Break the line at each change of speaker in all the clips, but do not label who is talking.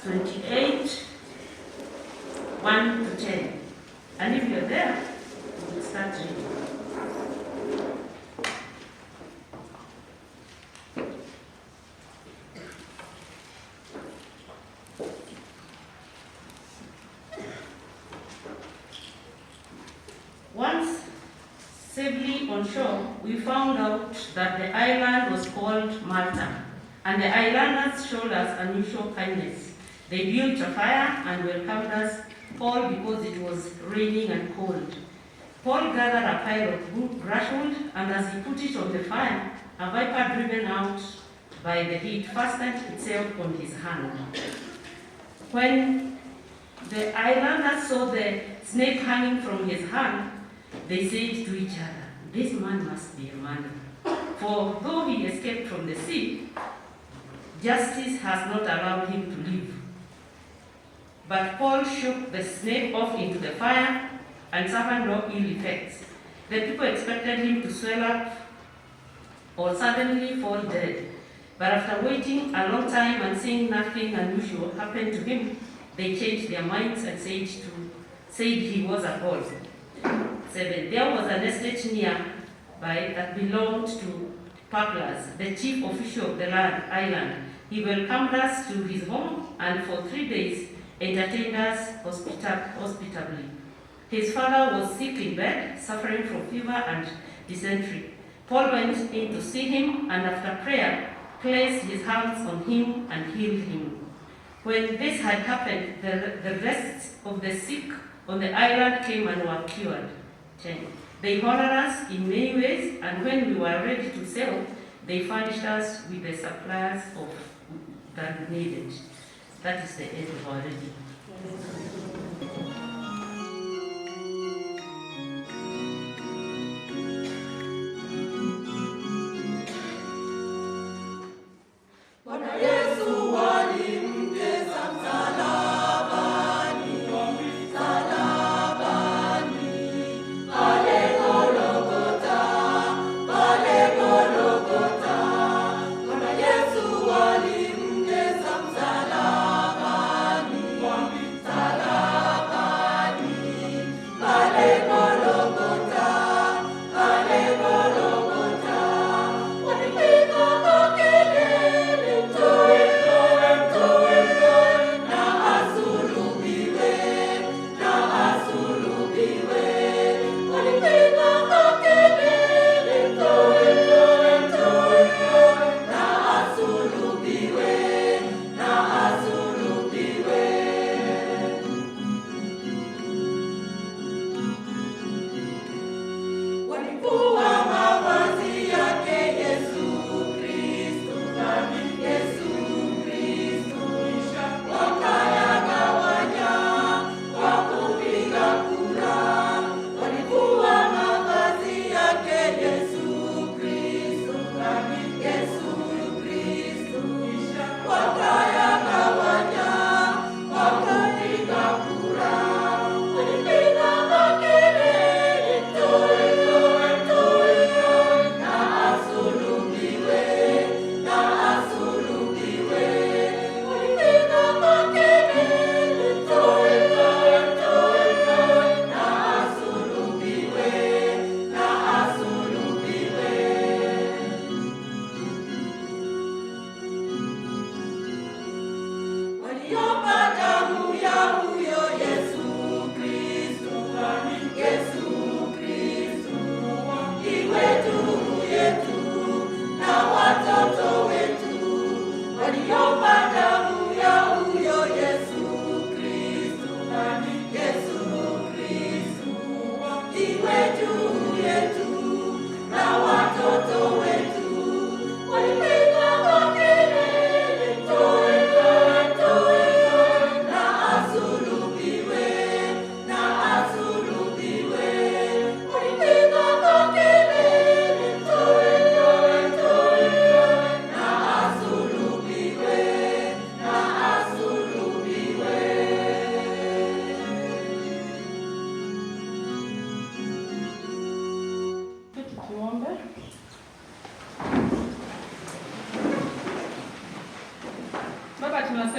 28, 1 to 10. And if you're there, we'll start reading. Once safely on shore, we found out that the island was called Malta, and the islanders showed us unusual kindness. They built a fire and welcomed us all because it was raining and cold. Paul gathered a pile of brushwood, and as he put it on the fire, a viper driven out by the heat fastened itself on his hand. When the islanders saw the snake hanging from his hand, they said to each other, "This man must be a murderer, for though he escaped from the sea, justice has not allowed him to live." But Paul shook the snake off into the fire and suffered no ill effects. The people expected him to swell up or suddenly fall dead. But after waiting a long time and seeing nothing unusual happen to him, they changed their minds and said he was a god. 7. There was an estate nearby that belonged to Paplas, the chief official of the island. He welcomed us to his home and for 3 days entertained us hospitably. His father was sick in bed, suffering from fever and dysentery. Paul went in to see him and after prayer placed his hands on him and healed him. When this had happened, the rest of the sick on the island came and were cured. 10. They honored us in many ways, and when we were ready to sail, they furnished us with the supplies that we needed. That is the end of our reading.
Salam.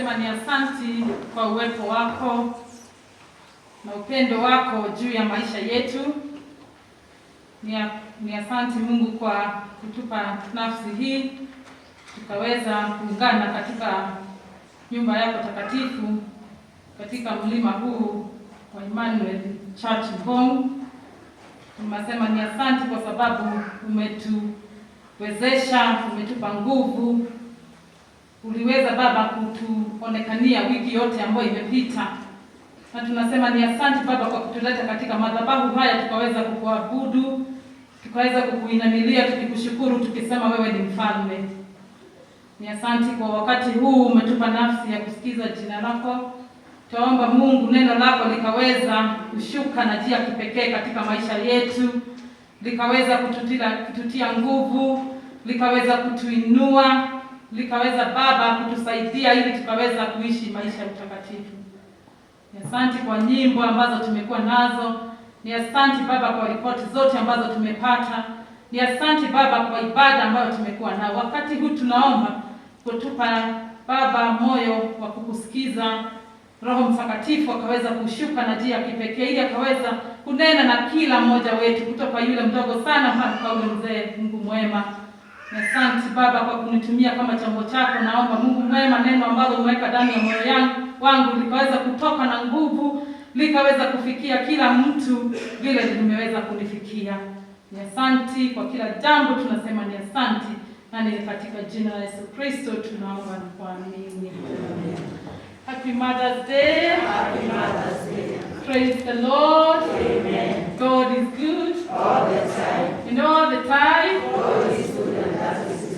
tunasema ni asanti kwa uwepo wako na upendo wako juu ya maisha yetu. Ni asanti Mungu kwa kutupa nafsi hii tukaweza kuungana katika nyumba yako takatifu katika mlima huu wa Emmanuel Church Ngong. Tunasema ni asanti kwa sababu umetuwezesha, umetupa nguvu. Uliweza Baba kutuonekania wiki yote ambayo imepita. Na tunasema ni asanti Baba kwa kutuleta katika madhabahu haya tukaweza kukuabudu, tukaweza kukuinamilia tukikushukuru tukisema wewe ni mfalme. Ni asanti kwa wakati huu umetupa nafsi ya kusikiza jina lako. Tuomba Mungu neno lako likaweza kushuka na njia kipekee katika maisha yetu, likaweza kututia nguvu, likaweza kutuinua, likaweza Baba kutusaidia ili tukaweza kuishi maisha utakatifu. Ni asanti kwa nyimbo ambazo tumekuwa nazo. Ni asanti Baba kwa ripoti zote ambazo tumepata. Ni asanti Baba kwa ibada ambayo tumekuwa nao. Wakati huu tunaomba kutupa Baba moyo wa kukusikiza. Roho Mtakatifu akaweza kushuka na njia kipekee ili akaweza kunena na kila mmoja wetu kutoka yule mdogo sana mpaka yule mzee. Mungu mwema. Na asante Baba kwa kunitumia kama chombo chako. Naomba Mungu mwema neno ambalo umeweka ndani ya moyo wangu likaweza kutoka na nguvu, likaweza kufikia kila mtu vile nimeweza kunifikia. Ni asante kwa kila jambo, tunasema ni asante, na ni katika jina la Yesu Kristo tunaomba na kuamini. Happy Mother's Day.
Happy Mother's Day.
Praise the Lord.
Amen.
God is good
All the time.
and all the time.
God is good and that is the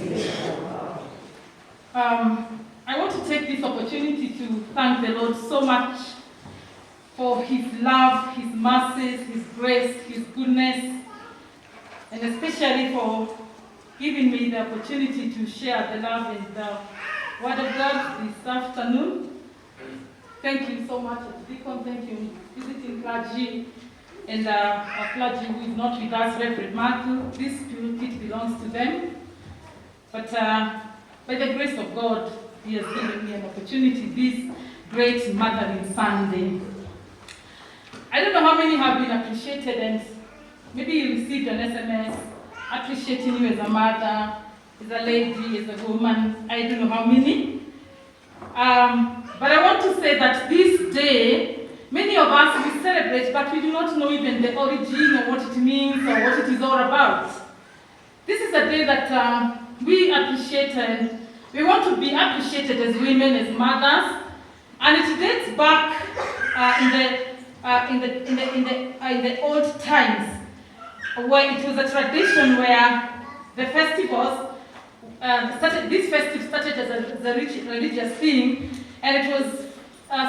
I want to take this opportunity to thank the Lord so much for His love, His mercies, His grace, His goodness, and especially for giving me the opportunity to share the love and the Word of God this afternoon. Thank you so much, Deacon. Thank you, visiting clergy, and our clergy who is not with us, Reverend Matthew. This pulpit belongs to them. But by the grace of God, He has given me an opportunity this great Mothering Sunday. I don't know how many have been appreciated, and maybe you received an SMS appreciating you as a mother, as a lady, as a woman. I don't know how many. But I want to say that this day, many of us we celebrate, but we do not know even the origin or what it means or what it is all about. This is a day that we appreciate, and we want to be appreciated as women, as mothers, and it dates back in the old times, where it was a tradition where the festivals this festive started as a religious thing, and it was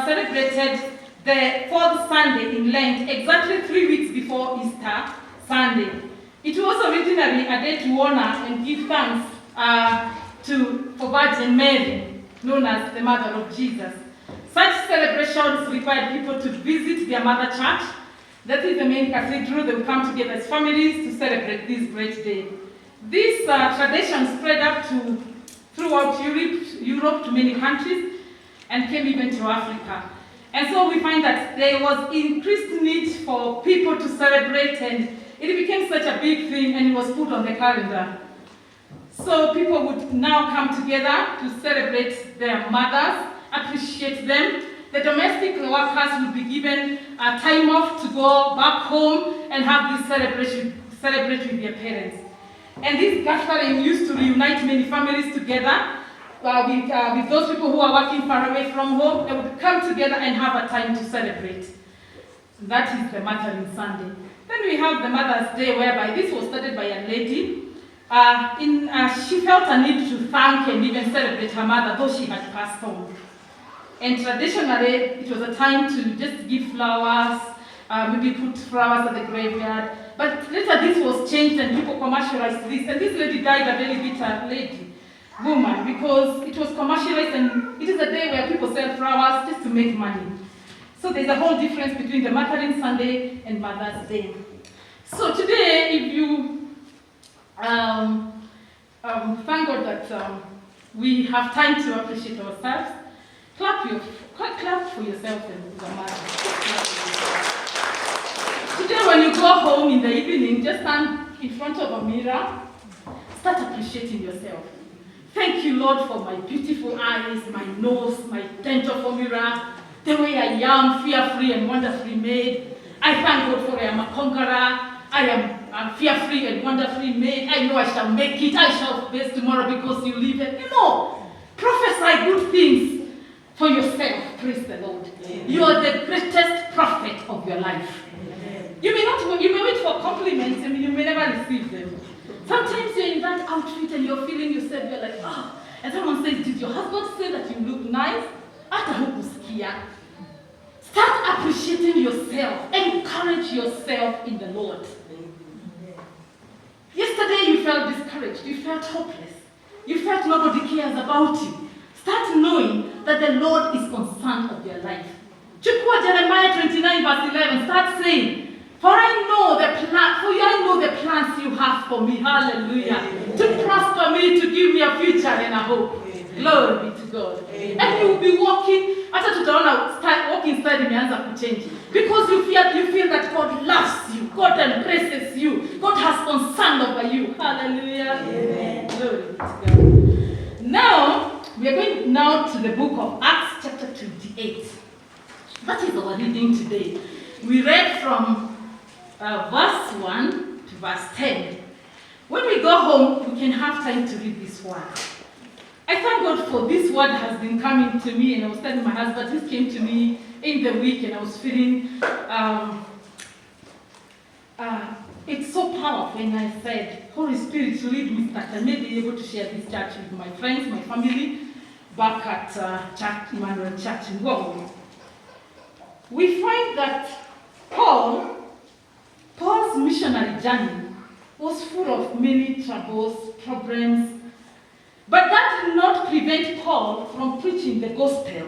celebrated the fourth Sunday in Lent, exactly 3 weeks before Easter Sunday. It was originally a day to honor and give thanks for Virgin Mary, known as the Mother of Jesus. Such celebrations required people to visit their mother church. That is the main cathedral. They would come together as families to celebrate this great day. This tradition spread up throughout Europe to many countries, and came even to Africa. And so we find that there was increased need for people to celebrate, and it became such a big thing, and it was put on the calendar. So people would now come together to celebrate their mothers, appreciate them. The domestic workers would be given a time off to go back home and have this celebrate with their parents. And this gathering used to reunite many families together with those people who are working far away from home. They would come together and have a time to celebrate. That is the Mothering Sunday. Then we have the Mother's Day, whereby this was started by a lady. She felt a need to thank and even celebrate her mother, though she had passed on. And traditionally, it was a time to just give flowers, maybe put flowers at the graveyard. But later this was changed and people commercialized this. And this lady died a very bitter woman, because it was commercialized, and it is a day where people sell flowers just to make money. So there's a whole difference between the Mothering Sunday and Mother's Day. So today, if you thank God that we have time to appreciate ourselves, Clap for yourself and your mother. Today when you go home in the evening, just stand in front of a mirror. Start appreciating yourself. Thank you, Lord, for my beautiful eyes, my nose, my dental formula, the way I am, fear-free and wonderfully made. I thank God for I am a conqueror. I'm fear-free and wonderfully made. I know I shall make it. I shall face tomorrow because you live it. Prophesy good things for yourself. Praise the Lord. Amen. You are the greatest prophet of your life. Amen. You may wait for compliments and you may never receive them. Sometimes you're in that outfit and you're feeling yourself, you're like, and someone says, did your husband say that you look nice? Start appreciating yourself. Encourage yourself in the Lord. Yesterday you felt discouraged. You felt hopeless. You felt nobody cares about you. Start knowing that the Lord is concerned of your life. Jeremiah 29 verse 11. Start saying, for I know the plans you have for me. Hallelujah. Amen. To prosper me, to give me a future and a hope. Amen. Glory be to God. Amen. And you will be walking, walking inside imeanza kuchange. Because you feel that God loves you. God embraces you. God has concern over you. Hallelujah. Amen. Glory be to God. Now, we are going now to the book of Acts chapter 28. That is our reading today. We read from verse 1 to verse 10. When we go home, we can have time to read this word. I thank God for this word has been coming to me, and I was telling my husband, this came to me in the week, and I was feeling, it's so powerful, and I said, Holy Spirit, lead me that I may be able to share this church with my friends, my family, back at Church Emmanuel Church in Ngong. We find that Paul's missionary journey was full of many troubles, problems, but that did not prevent Paul from preaching the gospel.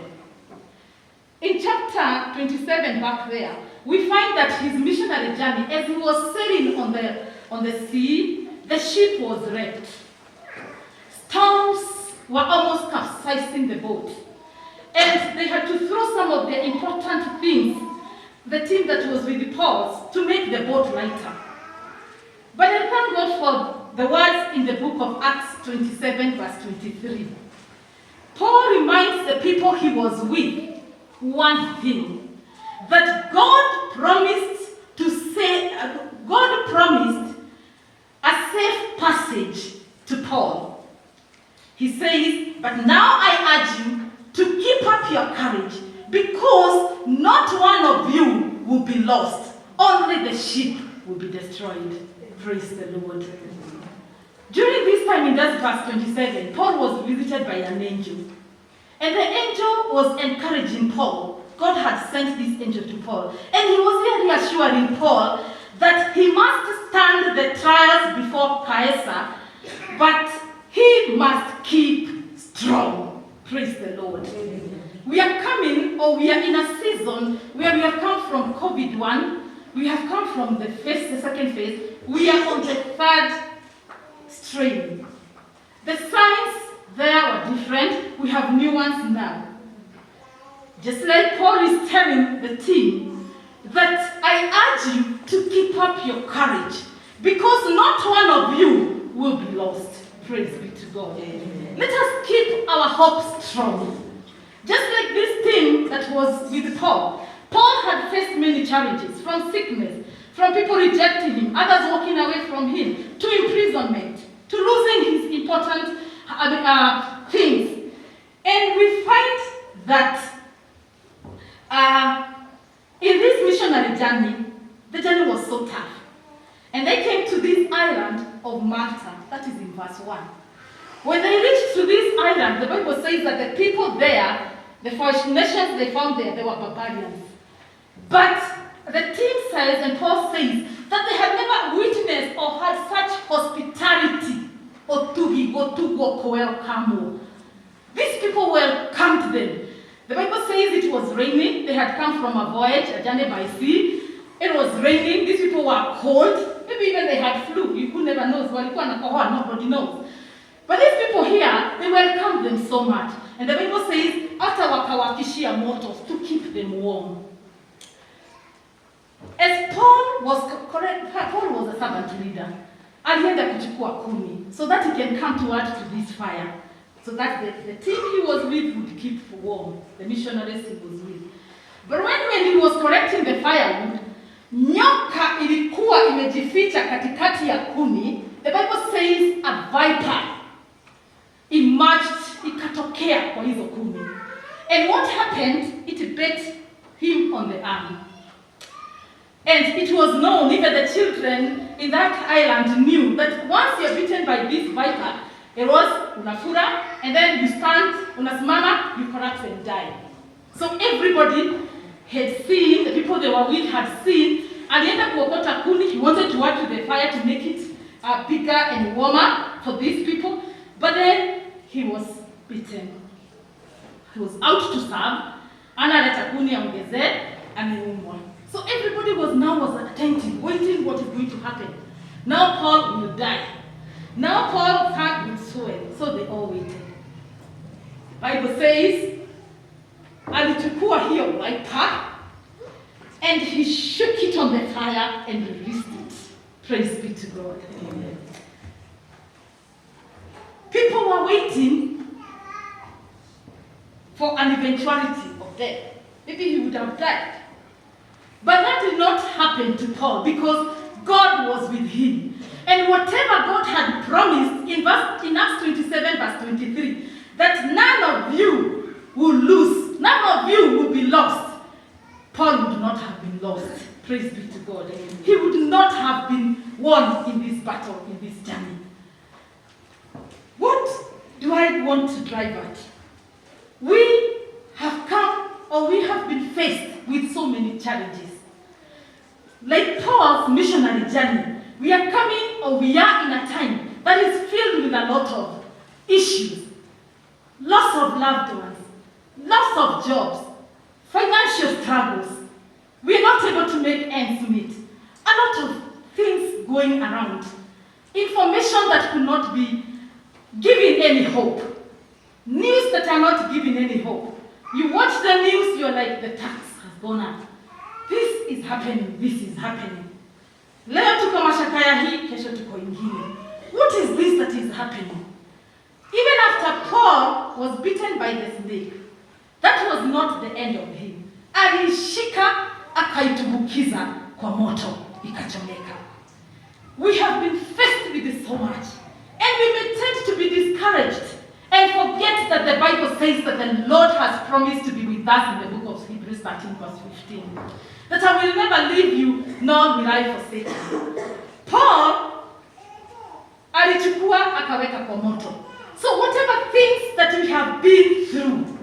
In chapter 27 back there, we find that his missionary journey, as he was sailing on the sea, the ship was wrecked. Storms were almost capsizing the boat, and they had to throw some of the important things, the team that was with the Paul, to make the boat lighter. But I thank God for the words in the book of Acts 27 verse 23. Paul reminds the people he was with one thing, that God promised a safe passage to Paul. He says, but now I urge you to keep up your courage, because not one of you will be lost, only the ship will be destroyed. Praise the Lord. During this time in that verse 27, Paul was visited by an angel. And the angel was encouraging Paul. God had sent this angel to Paul. And he was here reassuring Paul that he must stand the trials before Caesar, but he must keep strong. Praise the Lord. We are in a season where we have come from COVID-1, we have come from the second phase, we are on the third strain. The signs there were different, we have new ones now. Just like Paul is telling the team that I urge you to keep up your courage, because not one of you will be lost. Praise be to God. Amen. Let us keep our hope strong. Just like this team that was with Paul. Paul had faced many challenges, from sickness, from people rejecting him, others walking away from him, to imprisonment, to losing his important things. And we find that in this missionary journey, the journey was so tough. And they came to this island of Malta. That is in verse 1. When they reached to this island, the Bible says that the people there, the First Nations they found there, they were barbarians. But the team says, and Paul says, that they had never witnessed or had such hospitality. These people welcomed them. The Bible says it was raining. They had come from a voyage, a journey by sea. It was raining. These people were cold. Maybe even they had flu. You could never know. Nobody knows. But these people here, they welcomed them so much. And the Bible says, hata wakawakishia moto to keep them warm. As Paul was a servant leader. Alienda kuchukua kuni so that he can come to add to this fire. So that the team he was with would keep warm, the missionaries he was with. But when he was collecting the firewood, nyoka ilikuwa imejificha katikati ya kuni. The Bible says a viper emerged, ikatokea kwa hizo kuni. And what happened? It bit him on the arm. And it was known, even the children in that island knew that once you're bitten by this viper, it was unafura, and then you stand, unasimama, you collapse and die. So everybody had seen, the people they were with had seen, alienda kuokota kuni, he wanted to add to the fire to make it bigger and warmer for these people, but then he was bitten. He was out to serve, analeta kuni aongezee, ameumwa. So everybody was attentive, waiting what is going to happen. Now Paul will die. Now Paul's heart will swell. So they all waited. The Bible says, alichukua hiyo viper and he shook it on the fire and released it. Praise be to God. Amen. People were waiting for an eventuality of death. Maybe he would have died. But that did not happen to Paul because God was with him. And whatever God had promised in Acts 27 verse 23, that none of you will lose, none of you will be lost, Paul would not have been lost. Praise be to God. He would not have been won in this battle, in this journey. What do I want to drive at? We have come, or we have been faced with so many challenges. Like Paul's missionary journey, we are coming, or we are in a time that is filled with a lot of issues. Loss of loved ones, loss of jobs, financial struggles. We are not able to make ends meet. A lot of things going around. Information that could not be giving any hope. News that are not giving any hope. You watch the news, you're like, the tax has gone up. This is happening, this is happening. Leo tuko mashakaya hii, kesho tuko ingine. What is this that is happening? Even after Paul was bitten by the snake, that was not the end of him. Alishika akaitumbukiza kwa moto, ikachomeka. We have been faced with this so much. And we may tend to be discouraged and forget that the Bible says that the Lord has promised to be with us in the book of Hebrews 13 verse 15. That I will never leave you, nor will I forsake you. Paul alichukua akaweka kwa moto. So whatever things that we have been through,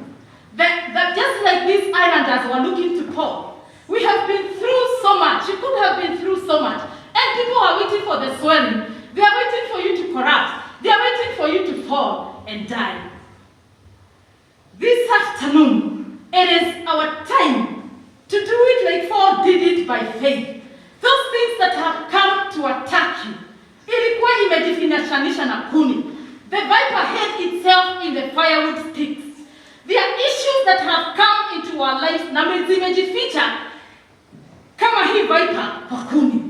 that just like these islanders were looking to Paul, we have been through so much. You could have been through so much. And people are waiting for the swelling. They are waiting for you to collapse. They are waiting for you to fall and die. This afternoon, it is our time to do it like Paul did it by faith. Those things that have come to attack you. Ilikuwa imejifinashanisha na kuni. The viper hid itself in the firewood sticks. There are issues that have come into our lives na zimejificha kama hii viper kwa kuni.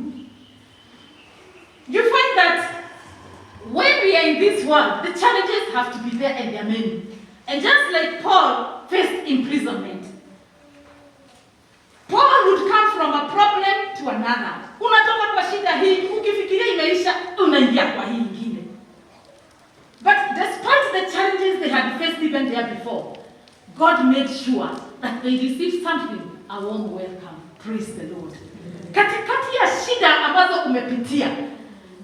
You find that when we are in this world, the challenges have to be there and they are many. And just like Paul faced imprisonment, Paul would come from a problem to another. Unatoka kwa shida hii, ukifikiria imeisha, unaingia kwa hii ingine. But despite the challenges they had faced even there before, God made sure that they received something, a warm welcome. Praise the Lord. Katikati ya shida ambazo umepitia,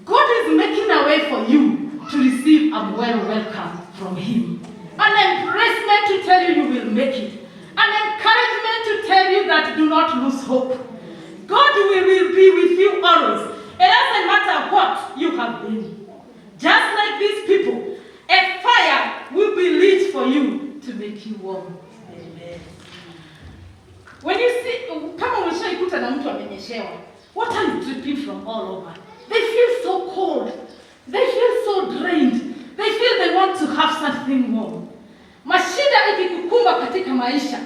God is making a way for you to receive a welcome from Him. An embracement to tell you you will make it. An encouragement to tell you that do not lose hope. God will be with you always. It doesn't matter what you have been. Just like these people, a fire will be lit for you to make you warm. Amen. When you see, kama umeshaikuta na mtu amenyeshewa, what are you dripping from all over? They feel so cold. They feel so drained. They feel they want to have something warm. Mashida ikikukumba katika maisha,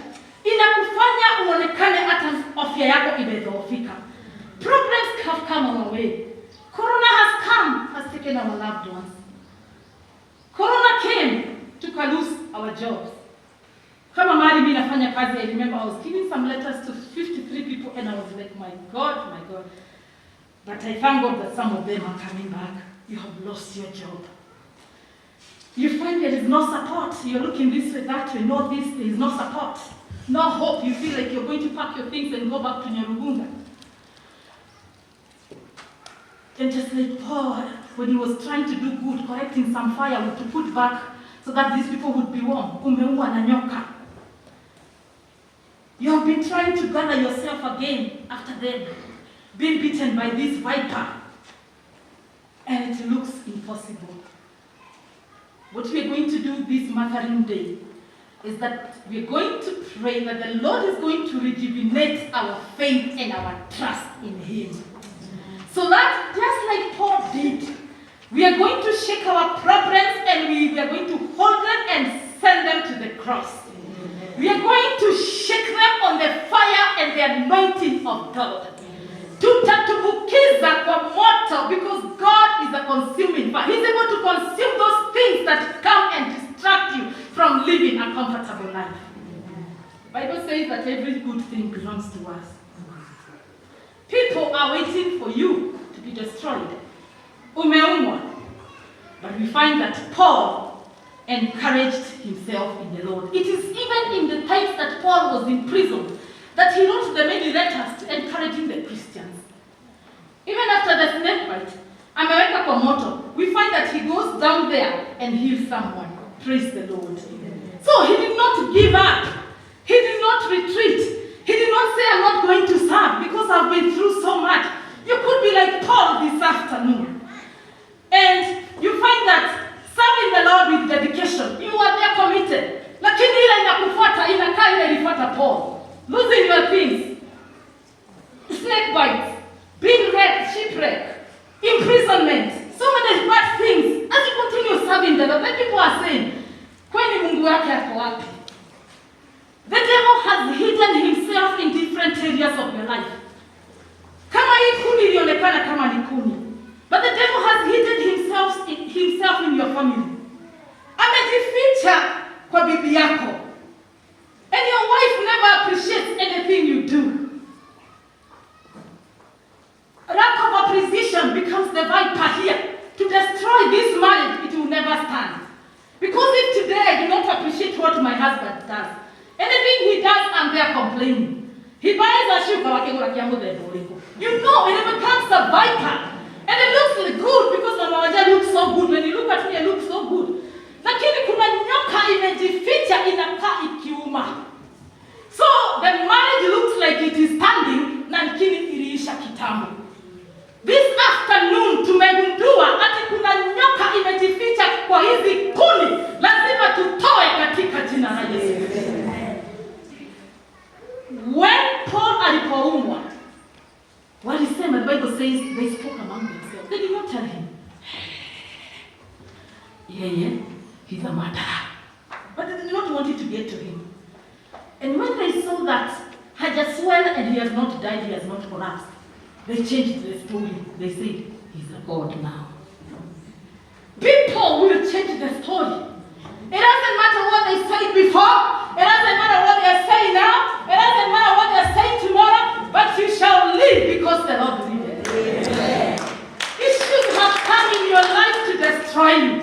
inakufanya uonekane hata afya yako imedhoofika. Problems have come our way. Corona has taken our loved ones. Corona came, took a lose our jobs. Kama mahali mimi nafanya kazi, I remember I was giving some letters to 53 people and I was like, my God. But I thank God that some of them are coming back. You have lost your job. You find there is no support. You're looking this way, that way, no this, there is no support. No hope. You feel like you're going to pack your things and go back to Nyarugunga. And just like Paul, when he was trying to do good, collecting some firewood to put back so that these people would be warm. Umeua na nyoka. You have been trying to gather yourself again after them being bitten by this viper. And it looks impossible. What we are going to do this Mothering Day is that we are going to pray that the Lord is going to rejuvenate our faith and our trust in Him. So that, just like Paul did, we are going to shake our problems and we are going to hold them and send them to the cross. We are going to shake them on the fire and the anointing of God. Tutatubukiza kwa moto, because God is a consuming fire. He's able to consume those things that come and distract you from living a comfortable life. The Bible says that every good thing belongs to us. People are waiting for you to be destroyed. Umeumwa. But we find that Paul encouraged himself in the Lord. It is even in the times that Paul was in prison that he wrote the many letters to encouraging the Christians. Even after the snake bite, ameweka kwa moto, we find that he goes down there and heals someone. Praise the Lord. So he did not give up. He did not retreat. He did not say, I'm not going to serve because I've been through so much. You could be like Paul this afternoon. And you find that serving the Lord with dedication, you are there committed. Lakini ile inakufuata, inakaa ile ilifuata Paul. Losing your things, snake bites, being raped, shipwreck, imprisonment, so many bad things. As you continue serving the Lord, then people are saying, kwani Mungu wake ako wapi? The devil has hidden himself in different areas of your life. Kama hii kuni ilionekana kama ni kuni, but the devil has hidden himself in your family. Amejificha kwa bibi yako. And your wife never appreciates anything you do. Lack of appreciation becomes the viper here. To destroy this marriage, it will never stand. Because if today I do not appreciate what my husband does, anything he does, I'm there complaining. He buys a shoe, you know, it becomes a viper. And it looks good because Mama Wanja looks so good. When you look at me, I look so good. Lakini kuna nyoka imejificha inakaa ikiuma. So the marriage looks like it is standing, na lakini iliisha kitambo. This afternoon tumegundua ati kuna nyoka imejificha kwa hizi kuni, lazima tutoe katika jina la Yesu. When Paul alipoumwa, walisema, the Bible says they spoke among themselves. They did not tell him, he's a murderer. But they did not want it to get to him. And when they saw that he has swelled and he has not died, he has not collapsed, they changed the story. They said, he's a God now. People will change the story. It doesn't matter what they said before. It doesn't matter what they are saying now. It doesn't matter what they are saying tomorrow. But you shall live because the Lord liveth. Issues have come in your life to destroy you.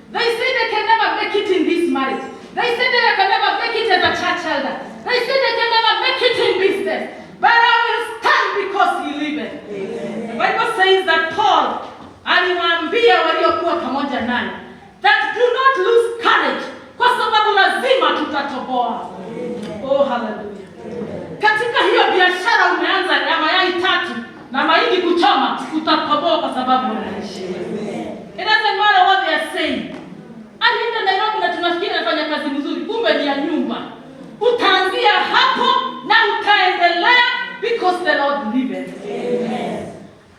They say they can never make it in this marriage. They say they can never make it as a church elder. They say they can never make it in business. But I will stand because he liveth. The Bible says that Paul aliwaambia waliokuwa pamoja naye that do not lose courage, kwa sababu lazima tutatoboa. Oh, hallelujah. Katika hiyo biashara umeanza ya mayai 3 na mahindi kuchoma, utatoboa kwa sababu unaishi. It doesn't matter what they are saying. Alienda Nairobi na tunafikiri anafanya kazi nzuri, kumbe ni ya nyumba. Utaanzia hapo na utaendelea because the Lord liveth. Amen.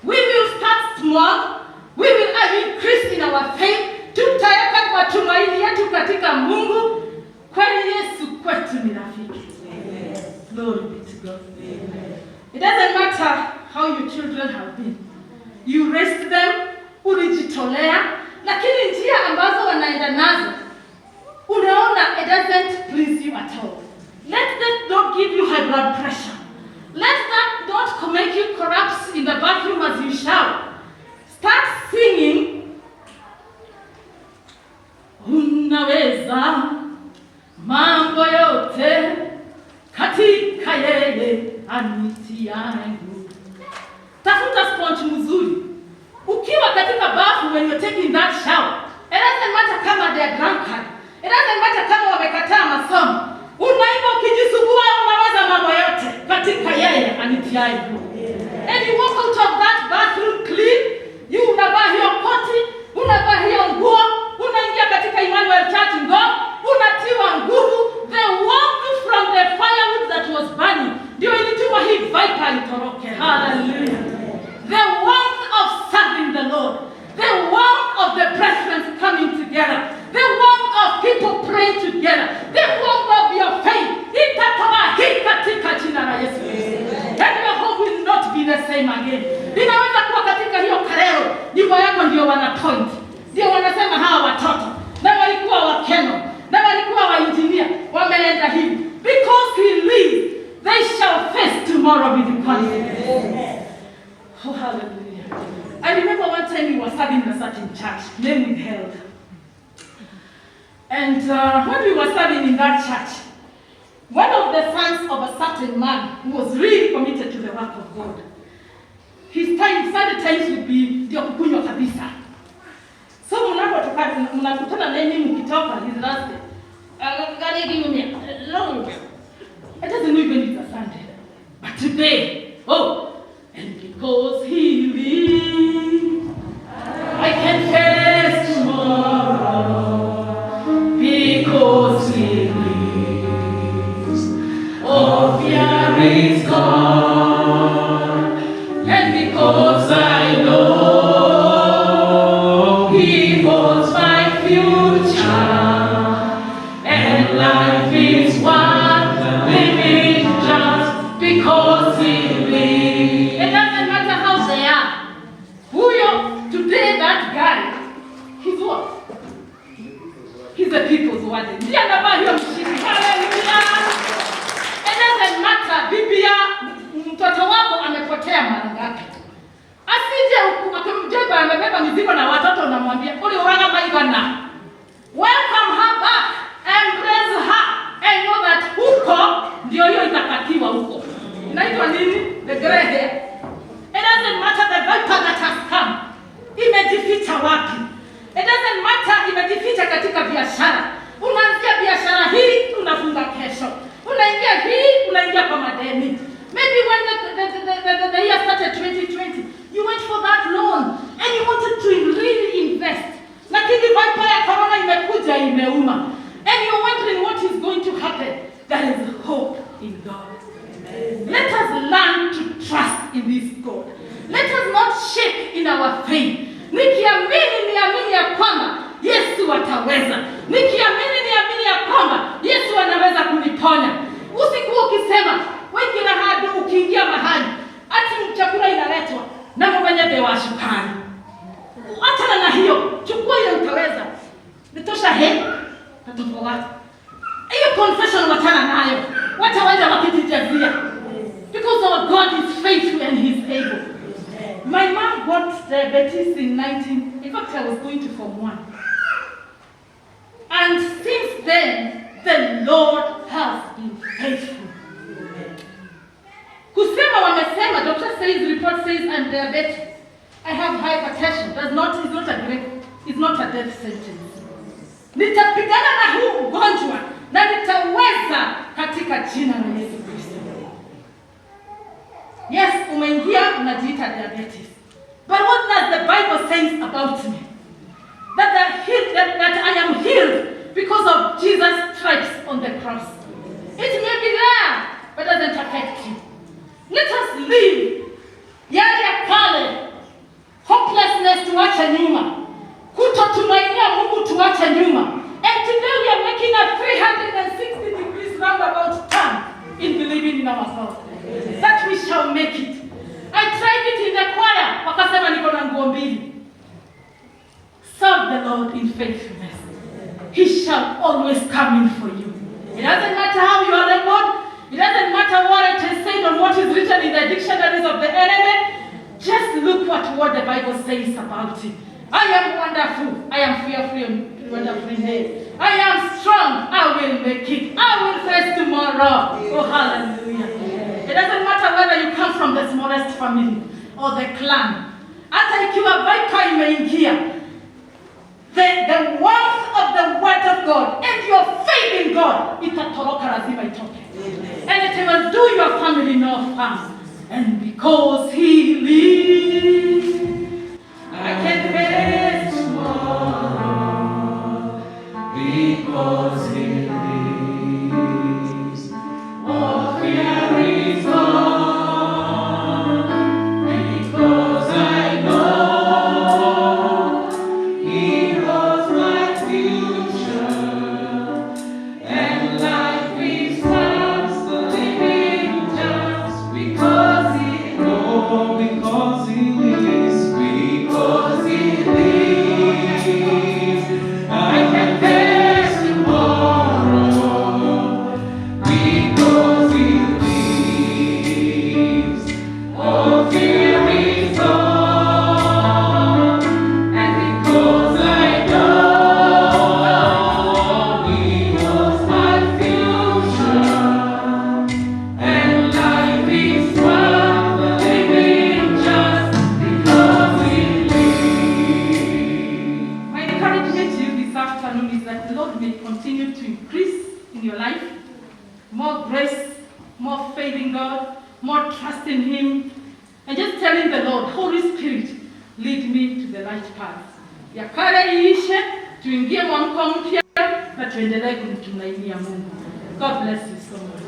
We will start small. We will increase in our faith. Tutaweka kwa It doesn't matter how your children have been. You raised them, ulijitolea, lakini njia ambazo wanaenda nazo, unaona it doesn't please you at all. Let that not give you high blood pressure. Let that not make you collapse in the bathroom as you shower. Start singing. Unaweza mambo yote katika yeye anitiaye nguvu. Tafuta sponge mzuri. Ukiwa katika bafu when you're taking that shower, it doesn't matter kama they are drunkard. It doesn't matter kama wamekataa masomo. Unaimba ukijisugua, unaweza mambo yote katika yeye anitiaye nguvu. And you walk out of that bathroom clean. You unavaa hiyo koti, unavaa hiyo nguo, unaingia katika Emmanuel Church Ngong, unatiwa nguvu. The warmth from the firewood that was burning ndio ilituma hii viper itoroke. Hallelujah. The warmth of serving the Lord, the warmth of the brethren coming together, the warmth of people praying together, the warmth of your faith itatoa hii katika jina la Yesu Kristo. And your hope will not be the same again. Inaweza kuwa katika hiyo karero, nyumba yako ndio wana point, ndio wanasema hawa watoto na walikuwa wakeno na walikuwa wainjinia wameenda hivi. Because he lives, they shall face tomorrow with confidence. Oh, hallelujah. I remember one time we were serving in a certain church, name withheld. And when we were serving in that church, one of the sons of a certain man who was really committed to the work of God, his time, Sunday times would be ndio kukunywa kabisa. So mnakutana na yeye mkitoka his last day. Gari give me long. It doesn't even it's a Sunday. But today, and because he lives, I can face tomorrow. Because he lives, all fear is gone. And because I know he holds my future, and life is worth living just because he lives. It doesn't matter how they are. Today that guy, he's what? He's a people's word. Ndiye anavaa hiyo mshiki. Hallelujah. It doesn't matter bibia mtoto wako amepotea mara ngapi. Asije akimjeba amebeba mizigo na watoto unamwambia uli uranga maigana. Welcome her back, embrace her, and know that huko ndio hiyo itakatiwa huko. Inaitwa nini? The grey hair. It doesn't matter the viper that has come. Imejificha wapi? It doesn't matter imejificha katika biashara. Unaanzia biashara hii unafunga kesho. Unaingia hii unaingia kwa madeni. Maybe when the year started 2020, you went for that loan and you wanted to really invest. Lakini viper ya corona imekuja imeuma. And you're wondering what is going to happen. There is hope in God. Let us learn to trust in this God. Let us not shake in our faith. Niamini ya kwamba Yesu ataweza. Niamini ya kwamba Yesu anaweza kuniponya. Usikuwa ukisema, wengi na hadi ukiingia mahali, ati chakula inaletwa na mwenyewe wa sukari. Achana na hiyo, chukua ile utaweza. Nitosha tatofuata. Hiyo confession wachana nayo. Wacha waja wakijijazia. Because our God is faithful and He is able. My mom got diabetes in in fact I was going to Form 1. And since then, the Lord has been faithful. Kusema wamesema, doctor says, report says I'm diabetic. I have hypertension. It's not a death sentence. Nitapigana na huu ugonjwa na nitaweza katika jina la Yesu Kristo. Yes, umeingia unajiita diabetes. But what does the Bible say about me? That I am healed because of Jesus' stripes on the cross. It may be there, but doesn't affect you. Let us live yale ya kale, hopelessness tuache nyuma, kutotumainia Mungu tuache nyuma. And today we are making a 360 degrees roundabout turn in believing in ourselves. That we shall make make it. I tried it in the choir, wakasema niko na nguo mbili. Serve the Lord in faithfulness. He shall always come in for you. It doesn't matter how you are labeled. It doesn't matter what it is said or what is written in the dictionaries of the enemy. Just look what the Bible says about it. I am wonderful. I am fearfully and wonderfully made. I am strong. I will make it. I will face tomorrow. Oh, hallelujah. It doesn't matter whether you come from the smallest family or the clan. Hata ikiwa Viper imeingia, the warmth of the word of God and your faith in God, itatoroka lazima itoke. And it will do your family no harm. And because He lives, I can face tomorrow. Because He lives, all fear is gone. And because I know He holds my future, and life is worth living just because He lives. Because He lives, because He lives, I can face tomorrow. Because He lives, all fear is gone. And because I know He holds my future, and life is worth living just because He lives. My encouragement to you this afternoon is that the Lord may continue to increase in your life, more grace, more faith in God, more trust in Him, and just telling the Lord, Holy Spirit, lead me to the right path. Ya kale iishe, tuingie mwamko mpya na tuendelee kumtumainia Mungu. God bless you so much.